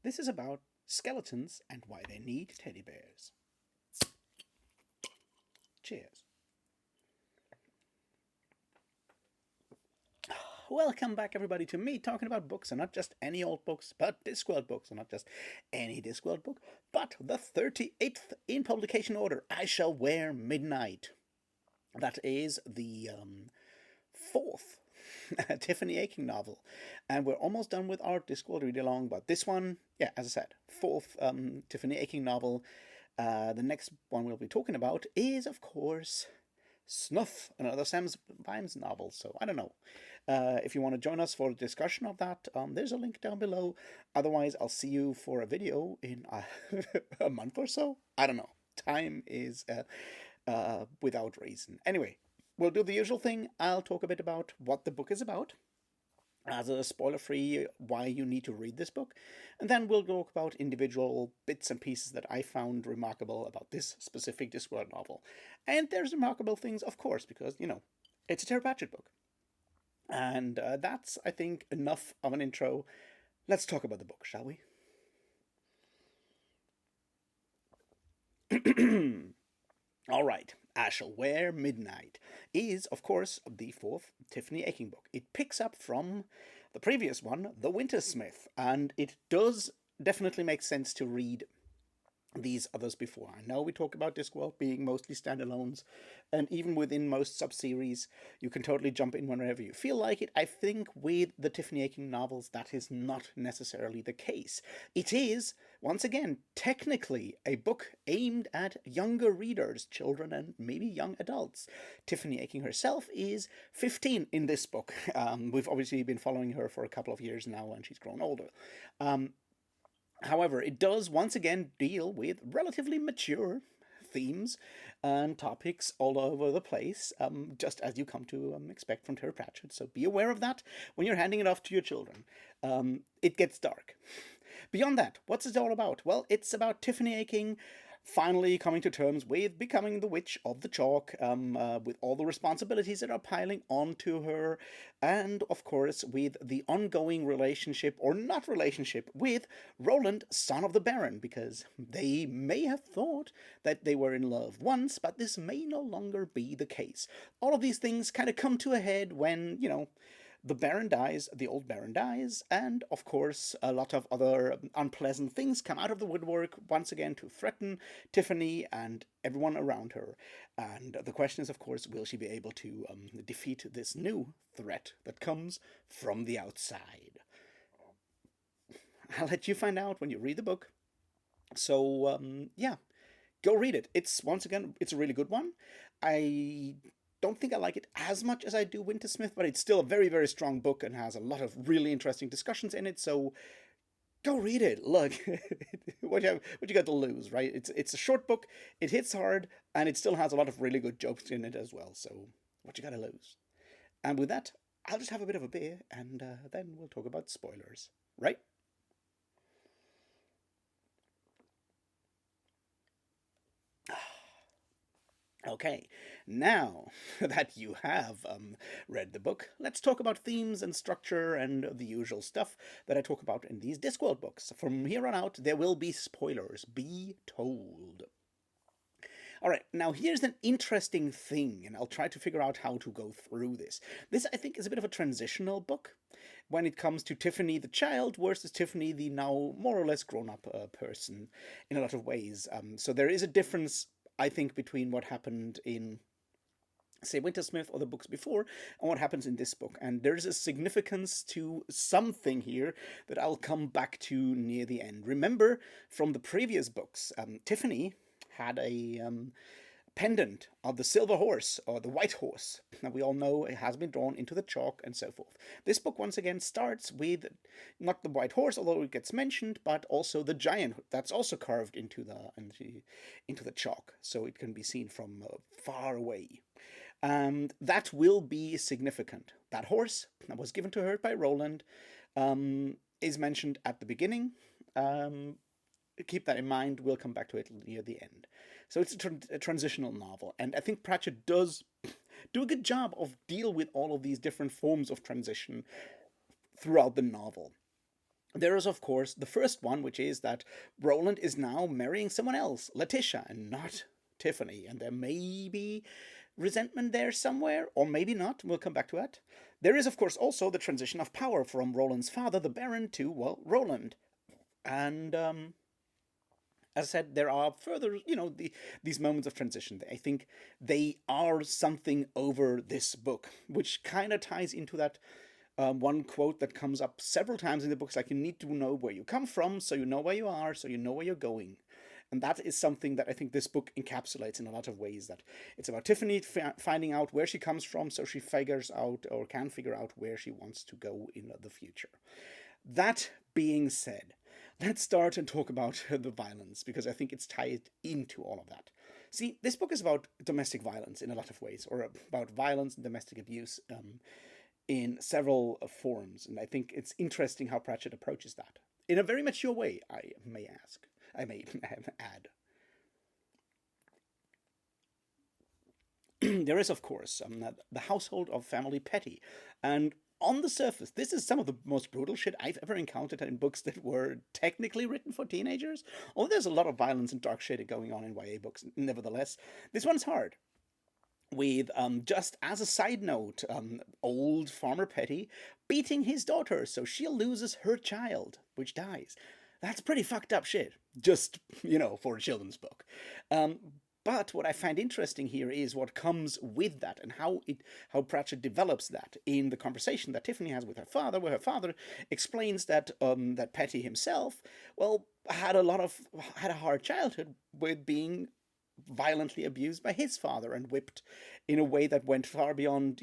This is about skeletons and why they need teddy bears. Cheers. Welcome back, everybody, to me talking about books, and not just any old books, but Discworld books, and not just any Discworld book, but the 38th in publication order, I Shall Wear Midnight. That is the fourth Tiffany Aching novel, and we're almost done with our Discworld read along. But this one, yeah, as I said, fourth Tiffany Aching novel. The next one we'll be talking about is, of course, Snuff, another Sam Vimes novel. So I don't know. If you want to join us for a discussion of that, there's a link down below. Otherwise, I'll see you for a video in a month or so. I don't know. Time is without reason. Anyway, we'll do the usual thing. I'll talk a bit about what the book is about, as a spoiler free, why you need to read this book, and then we'll talk about individual bits and pieces that I found remarkable about this specific Discworld novel. And there's remarkable things, of course, because, it's a Terry Pratchett book. And that's, I think, enough of an intro. Let's talk about the book, shall we? All right. I Shall Wear Midnight is, of course, the fourth Tiffany Aching book. It picks up from the previous one, The Wintersmith, and it does definitely make sense to read these others before. I know we talk about Discworld being mostly standalones, and even within most sub-series, you can totally jump in whenever you feel like it. I think with the Tiffany Aching novels, that is not necessarily the case. It is, once again, technically a book aimed at younger readers, children and maybe young adults. Tiffany Aching herself is 15 in this book. We've obviously been following her for a couple of years now, and she's grown older. However, it does once again deal with relatively mature themes and topics all over the place, just as you come to expect from Terry Pratchett. So be aware of that when you're handing it off to your children. It gets dark. Beyond that, what's it all about? Well, it's about Tiffany Aching finally coming to terms with becoming the Witch of the Chalk, with all the responsibilities that are piling onto her, and of course with the ongoing relationship, or not relationship, with Roland, son of the Baron, because they may have thought that they were in love once, but this may no longer be the case. All of these things kind of come to a head when, the Baron dies, the old Baron dies, and of course, a lot of other unpleasant things come out of the woodwork once again to threaten Tiffany and everyone around her. And the question is, of course, will she be able to defeat this new threat that comes from the outside? I'll let you find out when you read the book. So, yeah, go read it. Once again, it's a really good one. I don't think I like it as much as I do Wintersmith, but it's still a very, very strong book and has a lot of really interesting discussions in it. So go read it. Look, what you got to lose, right? It's a short book. It hits hard, and it still has a lot of really good jokes in it as well. So what you got to lose? And with that, I'll just have a bit of a beer, and then we'll talk about spoilers, right? Okay, now that you have read the book, let's talk about themes and structure and the usual stuff that I talk about in these Discworld books. From here on out, there will be spoilers, be told. Alright, now here's an interesting thing, and I'll try to figure out how to go through this. This, I think, is a bit of a transitional book when it comes to Tiffany the child versus Tiffany the now more or less grown up person in a lot of ways. So there is a difference, I think, between what happened in, say, Wintersmith or the books before and what happens in this book. And there's a significance to something here that I'll come back to near the end. Remember from the previous books, Tiffany had a pendant of the silver horse or the white horse. Now we all know it has been drawn into the chalk and so forth. This book once again starts with not the white horse, although it gets mentioned, but also the giant that's also carved into the chalk, so it can be seen from far away. And that will be significant. That horse that was given to her by Roland is mentioned at the beginning. Keep that in mind. We'll come back to it near the end. So it's a transitional novel, and I think Pratchett does do a good job of deal with all of these different forms of transition throughout the novel. There is, of course, the first one, which is that Roland is now marrying someone else, Letitia, and not Tiffany. And there may be resentment there somewhere, or maybe not. We'll come back to that. There is, of course, also the transition of power from Roland's father, the Baron, to, well, Roland. And as I said, there are further, these moments of transition. I think they are something over this book, which kind of ties into that one quote that comes up several times in the books, like, you need to know where you come from, so you know where you are, so you know where you're going. And that is something that I think this book encapsulates in a lot of ways. That it's about Tiffany finding out where she comes from, so she figures out, or can figure out, where she wants to go in the future. That being said, let's start and talk about the violence, because I think it's tied into all of that. See, this book is about domestic violence in a lot of ways, or about violence and domestic abuse in several forms, and I think it's interesting how Pratchett approaches that in a very mature way. I may add. There is, of course, the household of family Petty, and on the surface, this is some of the most brutal shit I've ever encountered in books that were technically written for teenagers. Although there's a lot of violence and dark shit going on in YA books, nevertheless, this one's hard. With, just as a side note, old Farmer Petty beating his daughter so she loses her child, which dies. That's pretty fucked up shit, just, for a children's book. Um, but what I find interesting here is what comes with that, and how Pratchett develops that in the conversation that Tiffany has with her father, where her father explains that that Petty himself, well, had a hard childhood with being violently abused by his father and whipped in a way that went far beyond,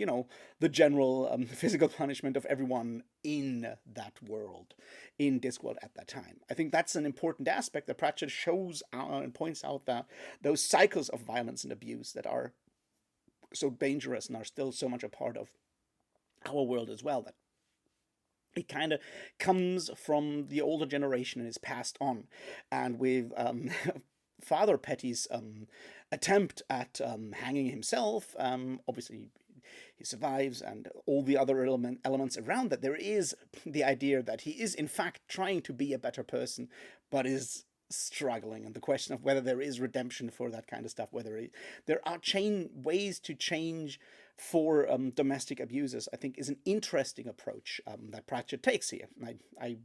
the general physical punishment of everyone in that world, in Discworld at that time. I think that's an important aspect that Pratchett shows and points out, that those cycles of violence and abuse that are so dangerous and are still so much a part of our world as well, that it kind of comes from the older generation and is passed on. And with Father Petty's attempt at hanging himself, obviously he survives, and all the other elements around that, there is the idea that he is in fact trying to be a better person, but is struggling, and the question of whether there is redemption for that kind of stuff, there are ways to change for domestic abusers, I think is an interesting approach that Pratchett takes here. And I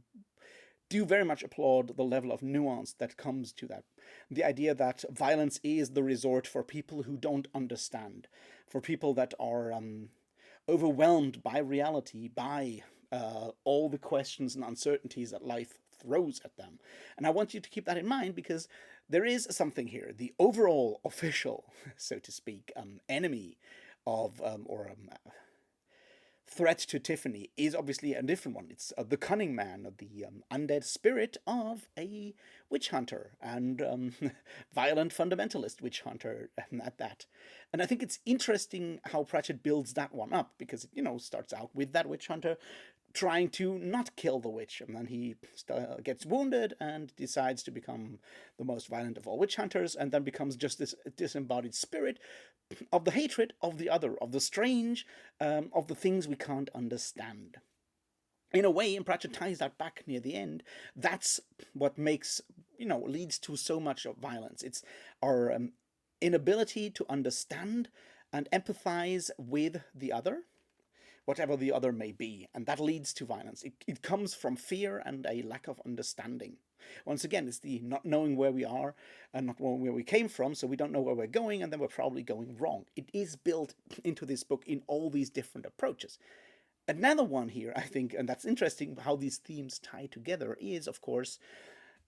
do very much applaud the level of nuance that comes to that. The idea that violence is the resort for people who don't understand, for people that are overwhelmed by reality, by all the questions and uncertainties that life throws at them. And I want you to keep that in mind, because there is something here. The overall official, so to speak, enemy of, or threat to Tiffany is obviously a different one. It's the cunning man, the undead spirit of a witch hunter, and violent fundamentalist witch hunter at that. And I think it's interesting how Pratchett builds that one up, because it, starts out with that witch hunter trying to not kill the witch, and then he gets wounded and decides to become the most violent of all witch hunters, and then becomes just this disembodied spirit of the hatred of the other, of the strange, of the things we can't understand. In a way, and Pratchett ties that back near the end, that's what makes, leads to so much of violence. It's our inability to understand and empathize with the other, whatever the other may be, and that leads to violence. It comes from fear and a lack of understanding. Once again, it's the not knowing where we are and not knowing where we came from, so we don't know where we're going, and then we're probably going wrong. It is built into this book in all these different approaches. Another one here, I think, and that's interesting how these themes tie together, is, of course,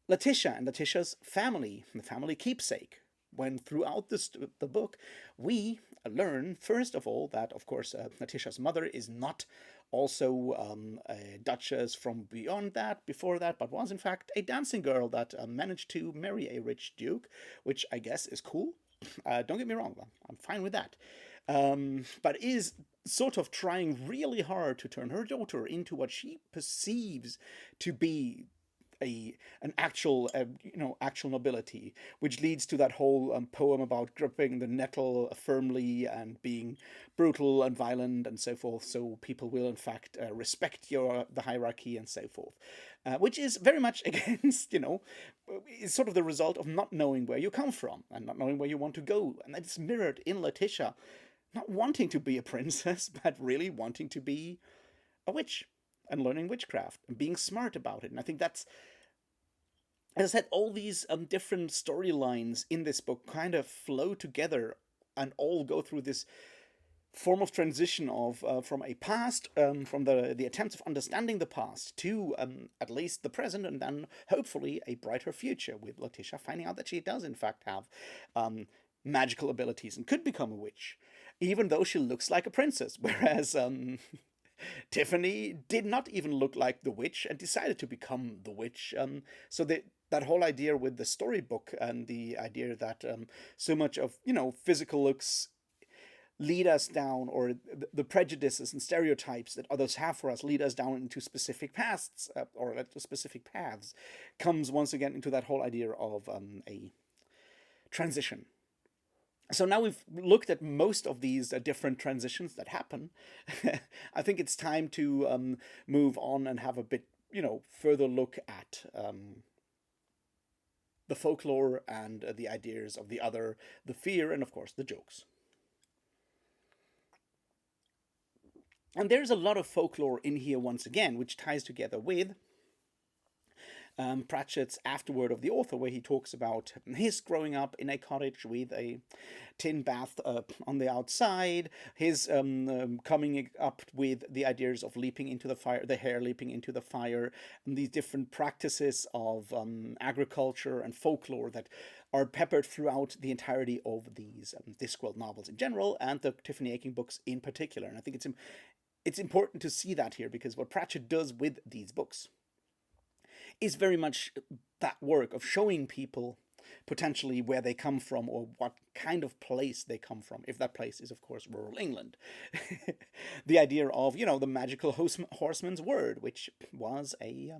Letitia and Letitia's family, the family keepsake. When throughout the book, we learn, first of all, that, of course, Letitia's mother is not also a duchess from beyond that, before that, but was, in fact, a dancing girl that managed to marry a rich duke, which I guess is cool. Don't get me wrong, I'm fine with that. But is sort of trying really hard to turn her daughter into what she perceives to be a an actual actual nobility, which leads to that whole poem about gripping the nettle firmly and being brutal and violent and so forth, so people will in fact respect your the hierarchy and so forth, which is very much against is sort of the result of not knowing where you come from and not knowing where you want to go, and that's mirrored in Letitia not wanting to be a princess but really wanting to be a witch and learning witchcraft and being smart about it. And I think that's, as I said, all these different storylines in this book kind of flow together and all go through this form of transition of from a past, from the attempts of understanding the past to at least the present, and then hopefully a brighter future with Letitia finding out that she does in fact have magical abilities and could become a witch, even though she looks like a princess, whereas Tiffany did not even look like the witch and decided to become the witch. So that whole idea with the storybook and the idea that so much of physical looks lead us down, or the prejudices and stereotypes that others have for us lead us down into specific paths, or specific paths, comes once again into that whole idea of a transition. So now we've looked at most of these different transitions that happen. I think it's time to move on and have a bit, further look at the folklore and the ideas of the other, the fear, and of course the jokes. And there's a lot of folklore in here once again, which ties together with Pratchett's Afterword of the Author, where he talks about his growing up in a cottage with a tin bath on the outside, his coming up with the ideas of leaping into the fire, the hare leaping into the fire, and these different practices of agriculture and folklore that are peppered throughout the entirety of these Discworld novels in general and the Tiffany Aching books in particular. And I think it's important to see that here, because what Pratchett does with these books is very much that work of showing people potentially where they come from or what kind of place they come from, if that place is, of course, rural England. The idea of, the magical horseman's word, which was a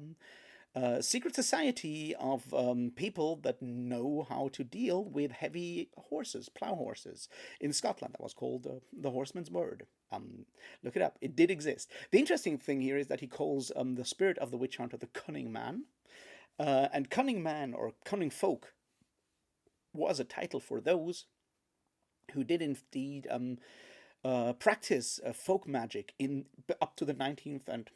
secret society of people that know how to deal with heavy horses, plough horses. In Scotland, that was called the horseman's word. Look it up. It did exist. The interesting thing here is that he calls the spirit of the witch hunter the cunning man. And cunning man, or cunning folk, was a title for those who did indeed practice folk magic in up to the 19th and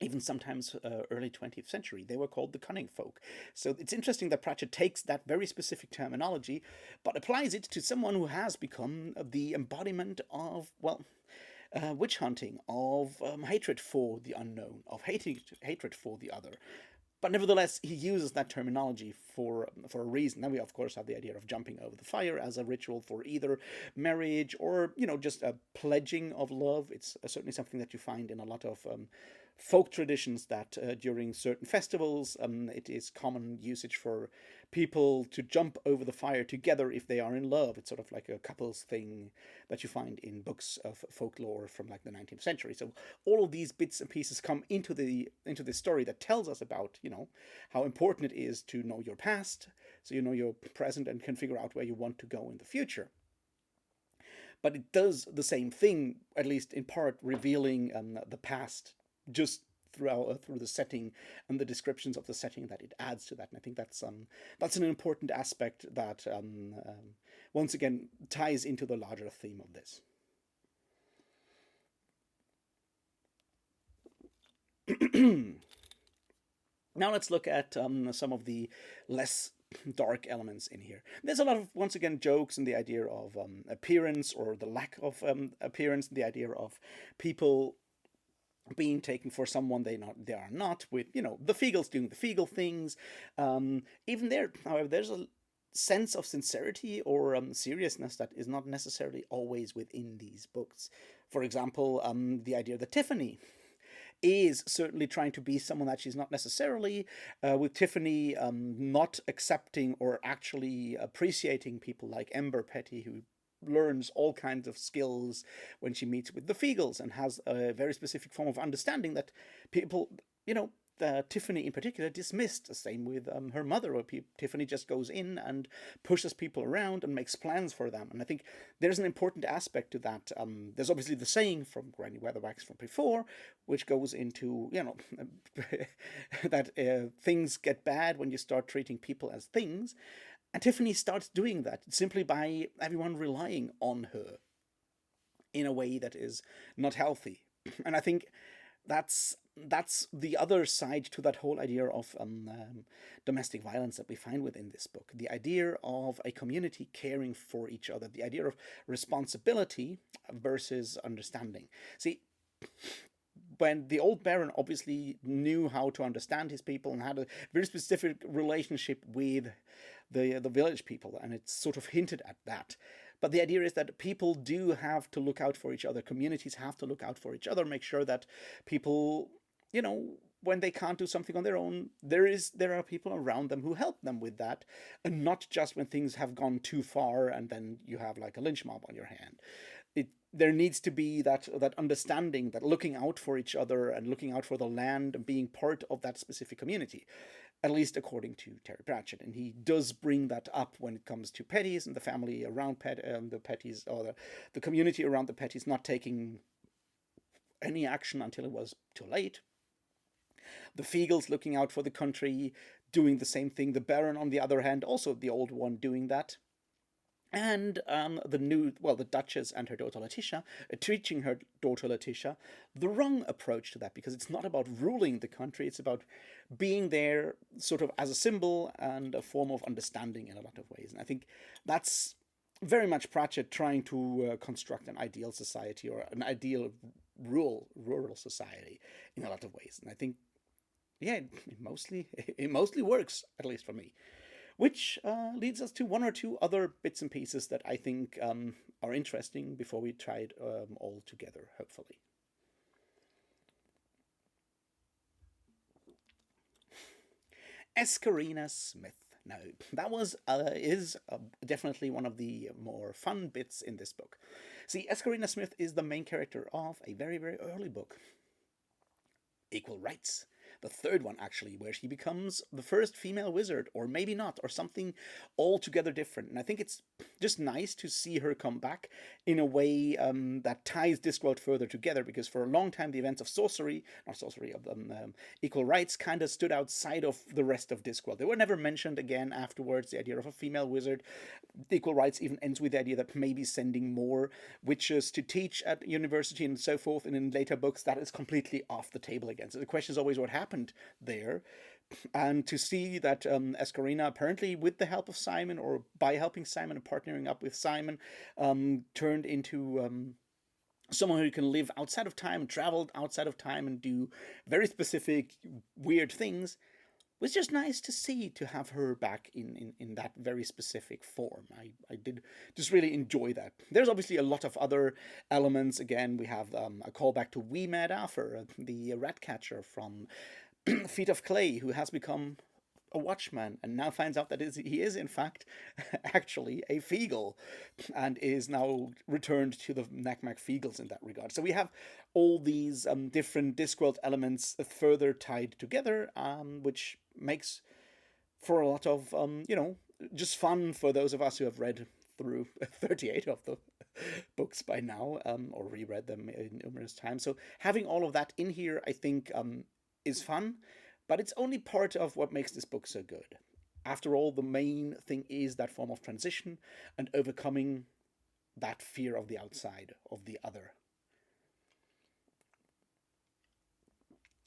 even sometimes early 20th century. They were called the cunning folk. So it's interesting that Pratchett takes that very specific terminology, but applies it to someone who has become the embodiment of, witch hunting, of hatred for the unknown, of hatred for the other. But nevertheless, he uses that terminology for a reason. Then we, of course, have the idea of jumping over the fire as a ritual for either marriage or, just a pledging of love. It's certainly something that you find in a lot of folk traditions, that during certain festivals, it is common usage for people to jump over the fire together if they are in love. It's sort of like a couples thing that you find in books of folklore from like the 19th century. So all of these bits and pieces come into the story that tells us about, how important it is to know your past, so you know your present and can figure out where you want to go in the future. But it does the same thing, at least in part, revealing the past just through the setting and the descriptions of the setting that it adds to that. And I think that's an important aspect that once again ties into the larger theme of this. Now let's look at some of the less dark elements in here. There's a lot of, once again, jokes and the idea of appearance or the lack of appearance, the idea of people being taken for someone they are not, with the Feagles doing the Feagle things. Even there, however, there's a sense of sincerity or seriousness that is not necessarily always within these books. For example, the idea that Tiffany is certainly trying to be someone that she's not necessarily, with Tiffany not accepting or actually appreciating people like Ember Petty, who learns all kinds of skills when she meets with the Feagles and has a very specific form of understanding that people, Tiffany in particular dismissed. The same with her mother, where Tiffany just goes in and pushes people around and makes plans for them. And I think there's an important aspect to that. There's obviously the saying from Granny Weatherwax from before, which goes into, that things get bad when you start treating people as things. And Tiffany starts doing that simply by everyone relying on her in a way that is not healthy. And I think that's the other side to that whole idea of domestic violence that we find within this book. The idea of a community caring for each other, the idea of responsibility versus understanding. See, when the old Baron obviously knew how to understand his people and had a very specific relationship with the village people, and it's sort of hinted at that. But the idea is that people do have to look out for each other. Communities have to look out for each other, make sure that people, when they can't do something on their own, there are people around them who help them with that, and not just when things have gone too far and then you have like a lynch mob on your hand. There needs to be that understanding, that looking out for each other and looking out for the land and being part of that specific community, at least according to Terry Pratchett. And he does bring that up when it comes to Petties and the family around the Petties, or the community around the Petties not taking any action until it was too late. The Feagles looking out for the country, doing the same thing. The Baron, on the other hand, also the old one, doing that. And the Duchess and her daughter Letitia, teaching her daughter Letitia the wrong approach to that, because it's not about ruling the country, it's about being there sort of as a symbol and a form of understanding in a lot of ways. And I think that's very much Pratchett trying to construct an ideal society, or an ideal rural society in a lot of ways. And I think, yeah, it mostly works, at least for me. Which leads us to one or two other bits and pieces that I think are interesting before we try it all together, hopefully. Escarina Smith. Now, that is definitely one of the more fun bits in this book. See, Escarina Smith is the main character of a very, very early book, Equal Rights. The third one, actually, where she becomes the first female wizard, or maybe not, or something altogether different. And I think it's just nice to see her come back in a way that ties Discworld further together, because for a long time the events of Equal Rights kind of stood outside of the rest of Discworld. They were never mentioned again afterwards, the idea of a female wizard. Equal Rights even ends with the idea that maybe sending more witches to teach at university and so forth, and in later books that is completely off the table again. So the question is always what happened there. And to see that Escarina, apparently with the help of Simon, or by helping Simon and partnering up with Simon, turned into someone who can live outside of time, travel outside of time, and do very specific weird things, was just nice to see, to have her back in that very specific form. I did just really enjoy that. There's obviously a lot of other elements. Again, we have a callback to Wee Mad Arthur, the rat catcher from Feet of Clay, who has become a watchman and now finds out that he is in fact actually a Feagle, and is now returned to the Nakmak Feagles in that regard. So we have all these different Discworld elements further tied together, which makes for a lot of just fun for those of us who have read through 38 of the books by now, or reread them in numerous times. So having all of that in here, I think, is fun, but it's only part of what makes this book so good. After all, the main thing is that form of transition and overcoming that fear of the outside, of the other.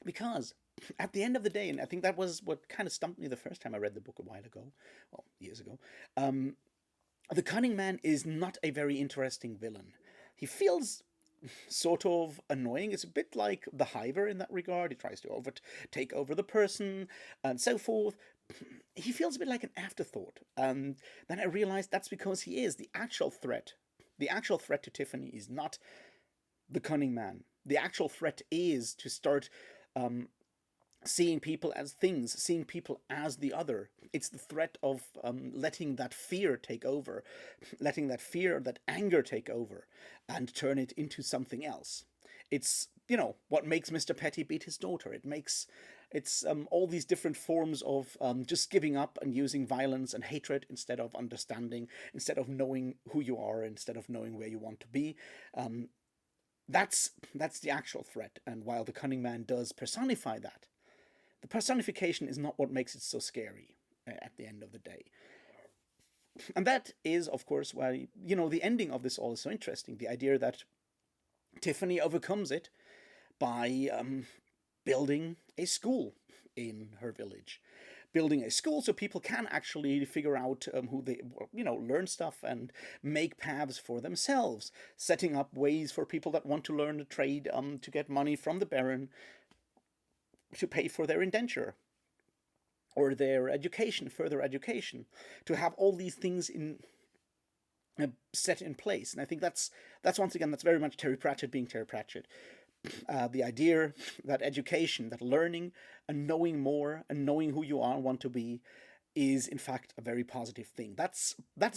Because at the end of the day, and I think that was what kind of stumped me the first time I read the book a while ago, well, years ago, the Cunning Man is not a very interesting villain. He feels sort of annoying. It's a bit like the Hiver in that regard. He tries to take over the person and so forth. He feels a bit like an afterthought. Then I realized that's because he is the actual threat. The actual threat to Tiffany is not the Cunning Man. The actual threat is to start seeing people as things, seeing people as the other. It's the threat of letting that fear take over, letting that fear, that anger take over, and turn it into something else. It's, what makes Mr. Petty beat his daughter. It makes It's all these different forms of just giving up and using violence and hatred instead of understanding, instead of knowing who you are, instead of knowing where you want to be. Um, that's the actual threat. And while the Cunning Man does personify that, the personification is not what makes it so scary at the end of the day. And that is, of course, why the ending of this all is so interesting. The idea that Tiffany overcomes it by building a school in her village, building a school so people can actually figure out who they, learn stuff and make paths for themselves, setting up ways for people that want to learn a trade to get money from the Baron to pay for their indenture or their education, further education, to have all these things in set in place. And I think that's once again that's very much Terry Pratchett being Terry Pratchett. The idea that education, that learning and knowing more and knowing who you are and want to be is in fact a very positive thing. That's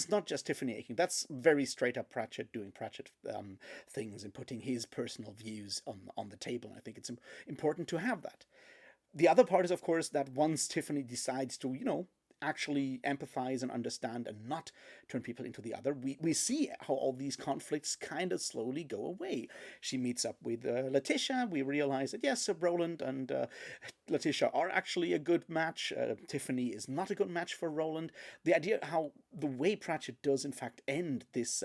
not just Tiffany Aching. That's very straight up Pratchett doing Pratchett things and putting his personal views on the table. And I think it's important to have that. The other part is, of course, that once Tiffany decides to, actually empathize and understand and not turn people into the other, we see how all these conflicts kind of slowly go away. She meets up with Letitia. We realize that, yes, Roland and Letitia are actually a good match. Tiffany is not a good match for Roland. The idea how the way Pratchett does, in fact, end this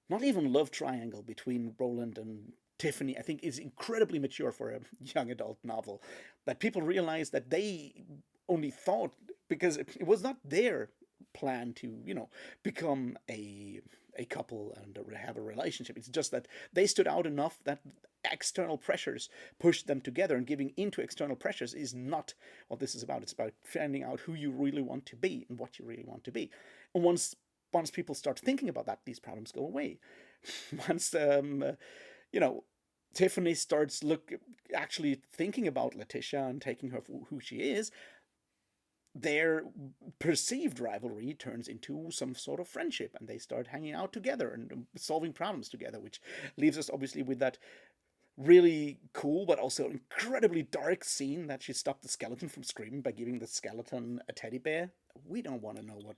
not even love triangle between Roland and Tiffany, I think, is incredibly mature for a young adult novel. That people realize that they only thought, because it was not their plan to, become a couple and have a relationship. It's just that they stood out enough that external pressures pushed them together, and giving into external pressures is not what this is about. It's about finding out who you really want to be and what you really want to be. And once people start thinking about that, these problems go away. Once you know, Tiffany starts actually thinking about Letitia and taking her for who she is, their perceived rivalry turns into some sort of friendship, and they start hanging out together and solving problems together, which leaves us obviously with that really cool but also incredibly dark scene that she stopped the skeleton from screaming by giving the skeleton a teddy bear. We don't want to know what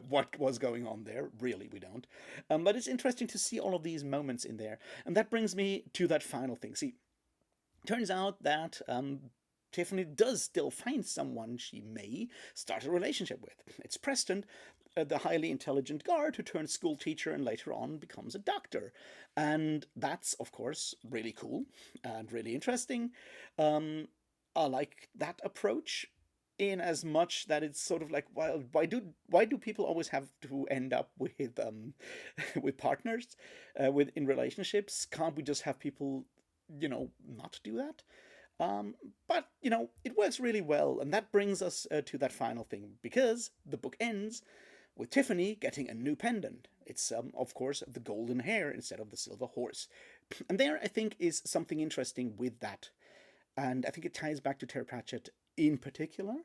what was going on there. Really, we don't. But it's interesting to see all of these moments in there, and that brings me to that final thing. See, turns out that Tiffany does still find someone she may start a relationship with. It's Preston, the highly intelligent guard who turns school teacher and later on becomes a doctor. And that's, of course, really cool and really interesting. I like that approach, in as much that it's sort of like, well, why do people always have to end up with with partners with in relationships? Can't we just have people not do that? But it works really well, and that brings us to that final thing, because the book ends with Tiffany getting a new pendant. It's, of course, the golden hare instead of the silver horse. And there, I think, is something interesting with that. And I think it ties back to Terry Pratchett in particular.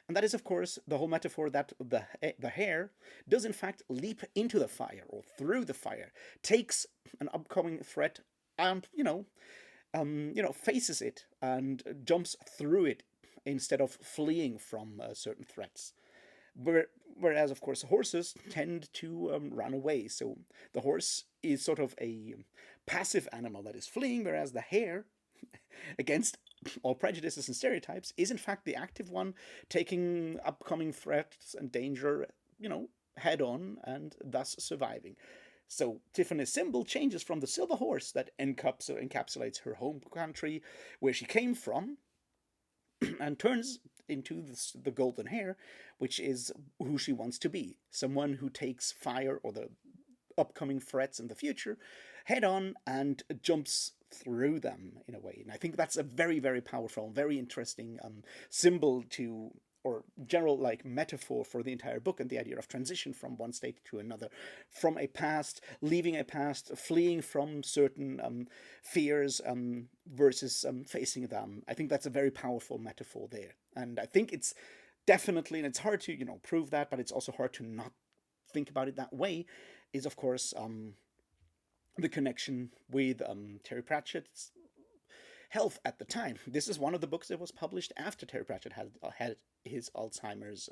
And that is, of course, the whole metaphor that the hare does, in fact, leap into the fire or through the fire, takes an upcoming threat and, faces it and jumps through it instead of fleeing from certain threats. Whereas, of course, horses tend to run away. So the horse is sort of a passive animal that is fleeing, whereas the hare, against all prejudices and stereotypes, is in fact the active one, taking upcoming threats and danger, head on, and thus surviving. So Tiffany's symbol changes from the silver horse that encapsulates her home country, where she came from, and turns into the golden hare, which is who she wants to be. Someone who takes fire or the upcoming threats in the future head on and jumps through them in a way. And I think that's a very, very powerful, very interesting symbol to, or general like metaphor for the entire book, and the idea of transition from one state to another, from a past, leaving a past, fleeing from certain fears versus facing them. I think that's a very powerful metaphor there, and I think it's definitely, and it's hard to prove that, but it's also hard to not think about it that way. Is, of course, the connection with Terry Pratchett's health at the time. This is one of the books that was published after Terry Pratchett had his Alzheimer's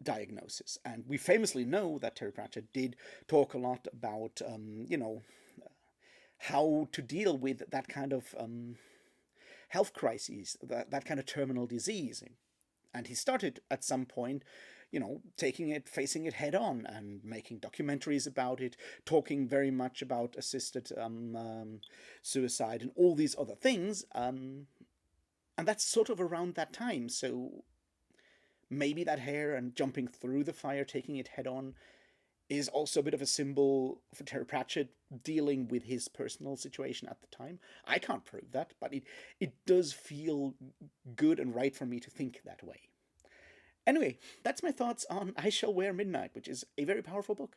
diagnosis. And we famously know that Terry Pratchett did talk a lot about, how to deal with that kind of health crises, that kind of terminal disease. And he started at some point, taking it, facing it head on, and making documentaries about it, talking very much about assisted suicide and all these other things. And that's sort of around that time. So maybe that hair and jumping through the fire, taking it head on, is also a bit of a symbol for Terry Pratchett dealing with his personal situation at the time. I can't prove that, but it does feel good and right for me to think that way. Anyway, that's my thoughts on I Shall Wear Midnight, which is a very powerful book.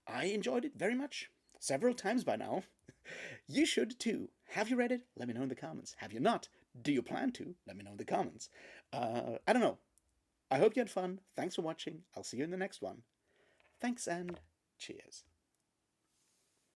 I enjoyed it very much, several times by now. You should too. Have you read it? Let me know in the comments. Have you not? Do you plan to? Let me know in the comments. I don't know. I hope you had fun. Thanks for watching. I'll see you in the next one. Thanks and cheers.